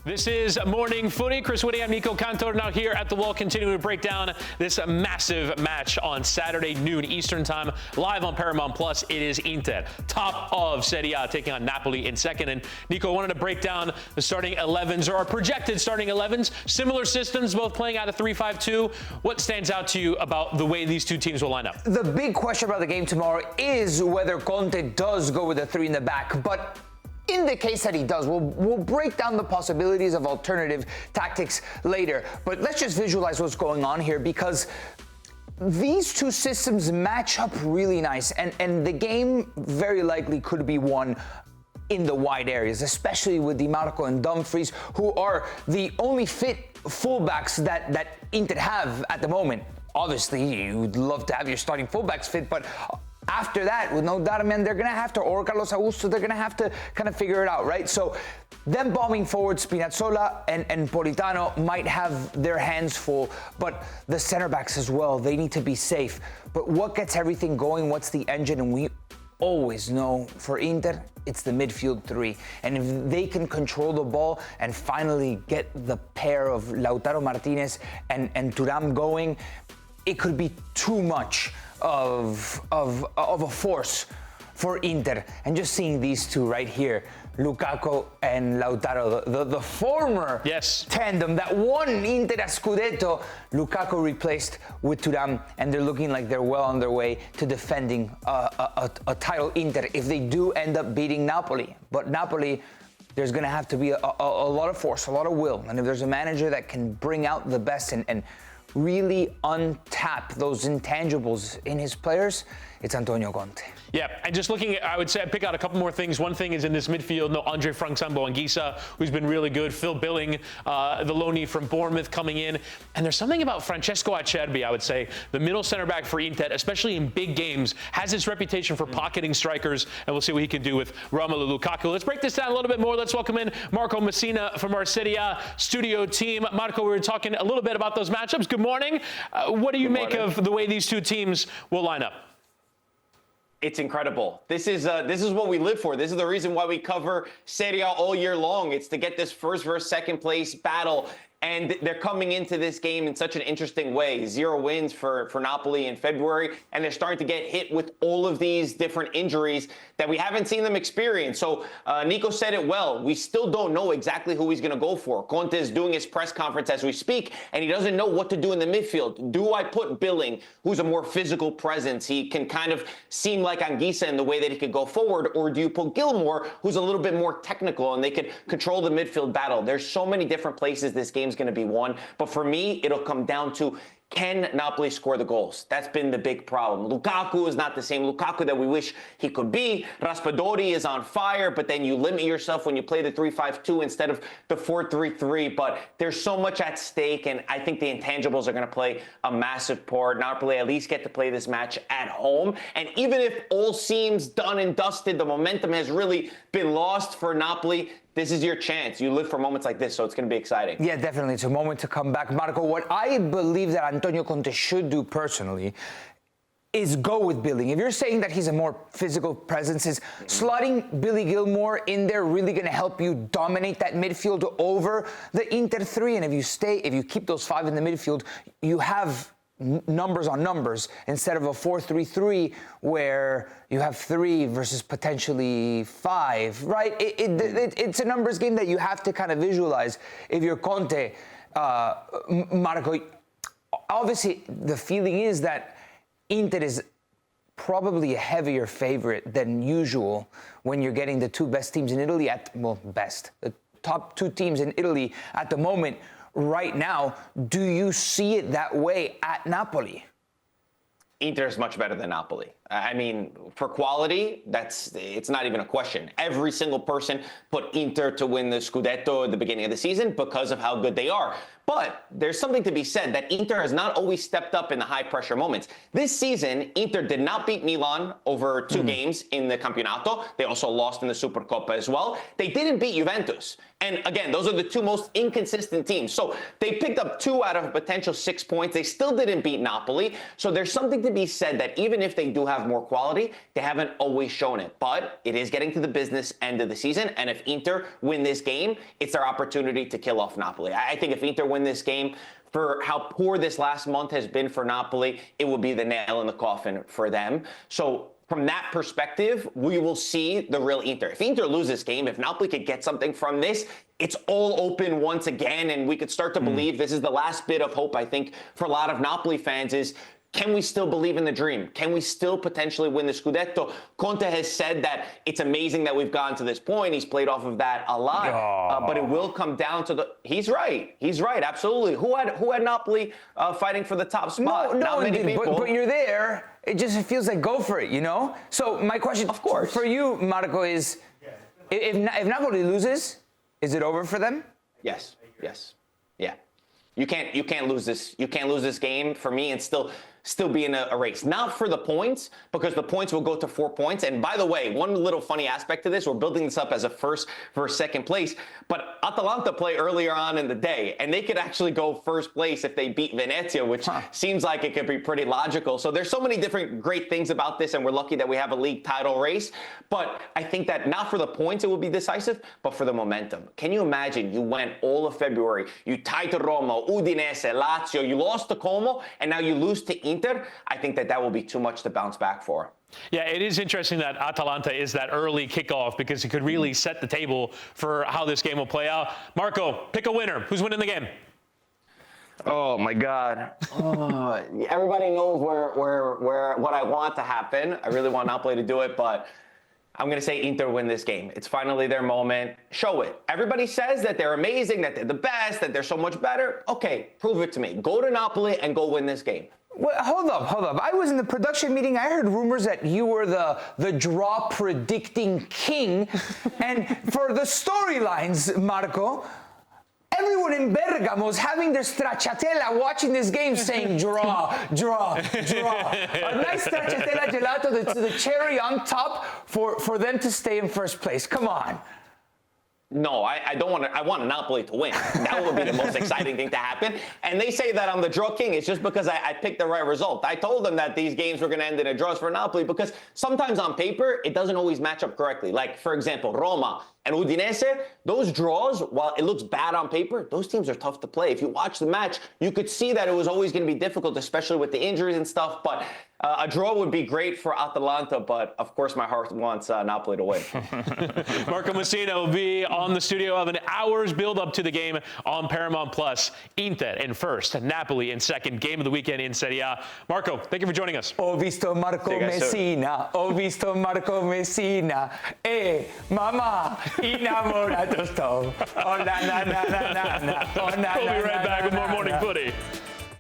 This is Morning Footy. Chris Wittyngham, Nico, Cantor now here at the Wall, continuing to break down this massive match on Saturday noon Eastern time, live on Paramount Plus. It is Inter, top of Serie A, taking on Napoli in second. And Nico, I wanted to break down the starting 11s, or our projected starting 11s. Similar systems, both playing out of 3-5-2. What stands out to you about the way these two teams will line up? The big question about the game tomorrow is whether Conte does go with a three in the back, but in the case that he does, we'll break down the possibilities of alternative tactics later. But let's just visualize what's going on here, because these two systems match up really nice. And the game very likely could be won in the wide areas, especially with Di Marco and Dumfries, who are the only fit fullbacks that Inter have at the moment. Obviously, you would love to have your starting fullbacks fit, but after that, with no doubt, man, they're going to have to, or Carlos Augusto, they're going to have to kind of figure it out, right? So them bombing forward, Spinazzola and Politano might have their hands full, but the center backs as well, they need to be safe. But what gets everything going? What's the engine? And we always know for Inter, it's the midfield three. And if they can control the ball and finally get the pair of Lautaro Martinez and Thuram going, it could be too much of a force for Inter. And just seeing these two right here, Lukaku and Lautaro, the former tandem that won Inter a Scudetto, Lukaku replaced with Thuram, and they're looking like they're well on their way to defending a title Inter if they do end up beating Napoli. But Napoli, there's going to have to be a lot of force, a lot of will. And if there's a manager that can bring out the best and really untap those intangibles in his players, it's Antonio Conte. Yeah, and just looking at, I would say, I'd pick out a couple more things. One thing is in this midfield, no Andre Frank Sambo-Anguissa, who's been really good. Phil Billing, the loanee from Bournemouth, coming in. And there's something about Francesco Acerbi, I would say, the middle center back for Inter, especially in big games, has this reputation for pocketing strikers, and we'll see what he can do with Romelu Lukaku. Let's break this down a little bit more. Let's welcome in Marco Messina from our Serie A studio team. Marco, we were talking a little bit about those matchups. Good morning. What do you make of the way these two teams will line up? It's incredible. This is what we live for. This is the reason why we cover Serie A all year long. It's to get this first versus second place battle. And they're coming into this game in such an interesting way. 0 wins for Napoli in February, and they're starting to get hit with all of these different injuries that we haven't seen them experience. So Nico said it well. We still don't know exactly who he's going to go for. Conte is doing his press conference as we speak, and he doesn't know what to do in the midfield. Do I put Billing, who's a more physical presence? He can kind of seem like Anguissa in the way that he could go forward, or do you put Gilmour, who's a little bit more technical, and they could control the midfield battle? There's so many different places this game going to be won, but for me, it'll come down to, can Napoli score the goals? That's been the big problem. Lukaku is not the same Lukaku that we wish he could be. Raspadori is on fire, but then you limit yourself when you play the 3-5-2 instead of the 4-3-3. But there's so much at stake, and I think the intangibles are going to play a massive part. Napoli at least get to play this match at home. And even if all seems done and dusted, the momentum has really been lost for Napoli, this is your chance. You live for moments like this, so it's going to be exciting. Yeah, definitely. It's a moment to come back. Marco, what I believe that Antonio Conte should do personally is go with Billing. If you're saying that he's a more physical presence, is slotting Billy Gilmour in there really going to help you dominate that midfield over the Inter 3? And if you keep those 5 in the midfield, you have numbers on numbers instead of a 4-3-3 where you have 3 versus potentially 5, right? It's a numbers game that you have to kind of visualize. If you're Conte, Marco, obviously the feeling is that Inter is probably a heavier favorite than usual when you're getting the 2 best teams in Italy the top 2 teams in Italy at the moment. Right now, do you see it that way at Napoli? Inter is much better than Napoli. I mean, for quality, it's not even a question. Every single person put Inter to win the Scudetto at the beginning of the season because of how good they are. But there's something to be said that Inter has not always stepped up in the high-pressure moments. This season, Inter did not beat Milan over 2 games in the Campionato. They also lost in the Supercoppa as well. They didn't beat Juventus. And again, those are the 2 most inconsistent teams. So they picked up 2 out of a potential 6 points. They still didn't beat Napoli. So there's something to be said that even if they do have have more quality. They haven't always shown it, but it is getting to the business end of the season. And if Inter win this game, it's their opportunity to kill off Napoli. I think if Inter win this game, for how poor this last month has been for Napoli, it will be the nail in the coffin for them. So from that perspective, we will see the real Inter. If Inter loses this game, if Napoli could get something from this, it's all open once again, and we could start to believe this is the last bit of hope, I think, for a lot of Napoli fans is, can we still believe in the dream? Can we still potentially win the Scudetto? Conte has said that it's amazing that we've gotten to this point. He's played off of that a lot, but it will come down to the. He's right. He's right. Absolutely. Who had Napoli fighting for the top spot? Not many people. But you're there. It just feels like go for it, you know. So my question, of course, for you, Marco, is if Napoli loses, is it over for them? Yes. Yeah. You can't lose this. You can't lose this game for me and still be in a race. Not for the points, because the points will go to 4 points. And by the way, one little funny aspect to this, we're building this up as a first versus second place, but Atalanta play earlier on in the day, and they could actually go first place if they beat Venezia, which seems like it could be pretty logical. So there's so many different great things about this, and we're lucky that we have a league title race. But I think that not for the points it will be decisive, but for the momentum. Can you imagine you went all of February, you tied to Roma, Udinese, Lazio, you lost to Como, and now you lose to Inter? I think that will be too much to bounce back for. Yeah, it is interesting that Atalanta is that early kickoff because it could really set the table for how this game will play out. Marco, pick a winner. Who's winning the game? Oh my God! Everybody knows where what I want to happen. I really want Napoli to do it, but I'm going to say Inter win this game. It's finally their moment. Show it. Everybody says that they're amazing, that they're the best, that they're so much better. Okay, prove it to me. Go to Napoli and go win this game. Well, hold up. I was in the production meeting. I heard rumors that you were the draw predicting king. And for the storylines, Marco, everyone in Bergamo is having their stracciatella watching this game saying draw. A nice stracciatella gelato, the cherry on top for them to stay in first place. Come on. No, I don't want to. I want Napoli to win. That would be the most exciting thing to happen. And they say that I'm the draw king. It's just because I picked the right result. I told them that these games were going to end in a draws for Napoli because sometimes on paper, it doesn't always match up correctly. Like, for example, Roma and Udinese, those draws, while it looks bad on paper, those teams are tough to play. If you watch the match, you could see that it was always going to be difficult, especially with the injuries and stuff. But a draw would be great for Atalanta, but of course my heart wants Napoli to win. Marco Messina will be on the studio of an hour's build-up to the game on Paramount+. Inter in first, Napoli in second, game of the weekend in Serie A. Marco, thank you for joining us. Ho visto Marco Messina, mamma, innamorato sto. Oh, na, na, na, na, na, na. Oh, na, We'll be na, right na, back na, with more na, Morning na. Footy.